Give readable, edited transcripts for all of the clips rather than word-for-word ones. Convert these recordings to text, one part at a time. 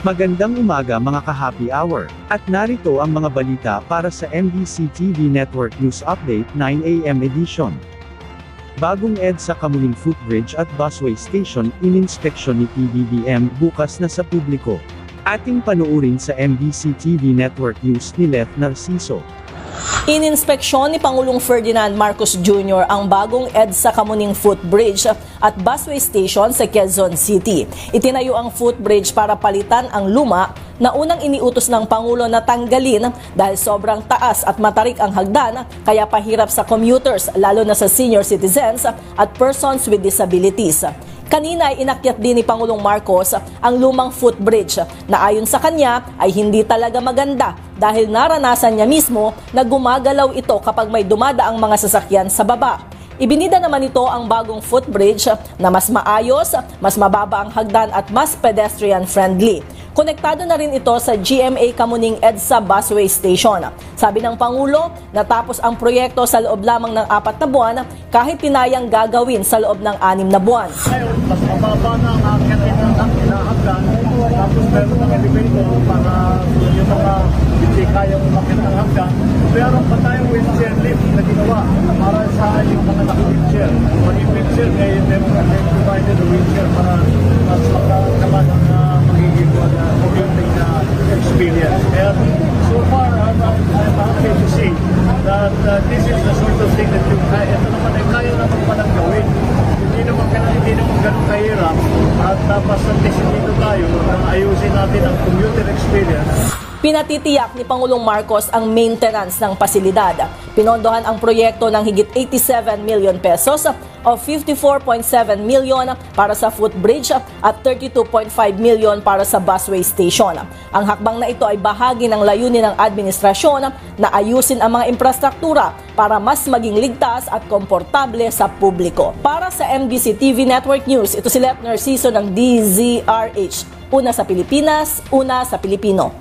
Magandang umaga mga ka-happy hour, at narito ang mga balita para sa MBC TV Network News Update 9 AM edition. Bagong EDSA Kamuning Footbridge at Busway Station, ininspeksyon ni PBBM, bukas na sa publiko. Ating panuurin sa MBC TV Network News ni Leth Narciso. Ininspeksyon ni Pangulong Ferdinand Marcos Jr. ang bagong EDSA Kamuning Footbridge at Busway Station sa Quezon City. Itinayo ang footbridge para palitan ang luma na unang iniutos ng Pangulo na tanggalin dahil sobrang taas at matarik ang hagdan kaya pahirap sa commuters lalo na sa senior citizens at persons with disabilities. Kanina ay inakyat din ni Pangulong Marcos ang lumang footbridge na ayon sa kanya ay hindi talaga maganda dahil naranasan niya mismo na gumagalaw ito kapag may dumadaang mga sasakyan sa baba. Ibinida naman ito ang bagong footbridge na mas maayos, mas mababa ang hagdan at mas pedestrian friendly. Konektado na rin ito sa GMA Kamuning EDSA Busway Station. Sabi ng Pangulo, natapos ang proyekto sa loob lamang ng 4 na buwan kahit tinayang gagawin sa loob ng 6 na buwan. Ngayon, mas mababa na ang akin ng hinahagdan, tapos meron ng elevator para yung mga hindi kayang umakit ng hagdan. Meron pa tayong wheelchair lift na ginawa para sa yung mga naka-wheelchair. Pag yung wheelchair, they provided a wheelchair para mas makakamad ang magiging commuting experience. And so far, I'm happy to see that this is the sort of thing that ito naman ay kaya naman palang gawin. Hindi naman ganun kahirap at basta dito tayo na ayusin natin ang commuter experience. Pinatitiyak ni Pangulong Marcos ang maintenance ng pasilidad. Pinondohan ang proyekto ng higit 87 million pesos o 54.7 million para sa footbridge at 32.5 million para sa busway station. Ang hakbang na ito ay bahagi ng layunin ng administrasyon na ayusin ang mga infrastruktura para mas maging ligtas at komportable sa publiko. Para sa MBC TV Network News, ito si Leth Narciso ng DZRH. Una sa Pilipinas, una sa Pilipino.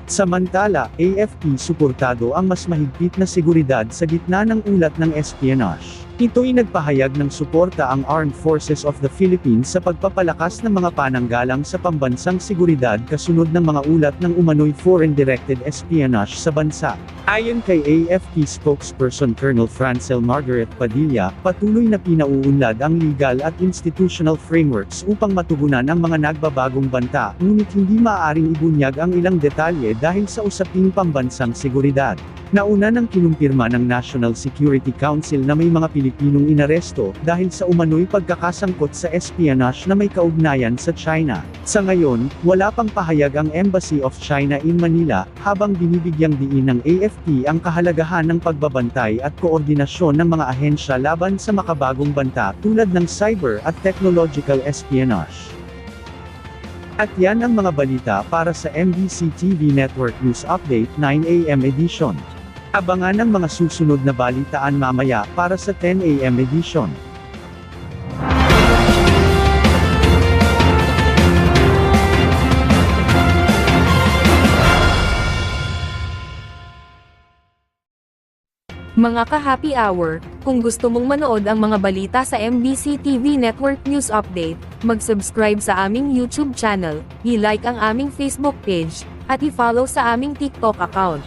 Samantala, AFP suportado ang mas mahigpit na seguridad sa gitna ng ulat ng espionage. Ito'y nagpahayag ng suporta ang Armed Forces of the Philippines sa pagpapalakas ng mga pananggalang sa pambansang seguridad kasunod ng mga ulat ng umano'y foreign-directed espionage sa bansa. Ayon kay AFP spokesperson Colonel Francel Margaret Padilla, patuloy na pinauunlad ang legal at institutional frameworks upang matugunan ang mga nagbabagong banta, ngunit hindi maaaring ibunyag ang ilang detalye dahil sa usaping pambansang seguridad. Nauna nang kinumpirma ng National Security Council na may mga Pilipinong inaresto dahil sa umano'y pagkakasangkot sa espionage na may kaugnayan sa China. Sa ngayon, wala pang pahayag ang Embassy of China in Manila, habang binibigyang diin ng AFP ang kahalagahan ng pagbabantay at koordinasyon ng mga ahensya laban sa makabagong banta tulad ng cyber at technological espionage. At yan ang mga balita para sa MBC TV Network News Update 9 AM edition. Abangan ang mga susunod na balitaan mamaya para sa 10 AM edition. Mga ka-happy hour, kung gusto mong manood ang mga balita sa MBC TV Network News Update, mag-subscribe sa aming YouTube channel, i-like ang aming Facebook page, at i-follow sa aming TikTok account.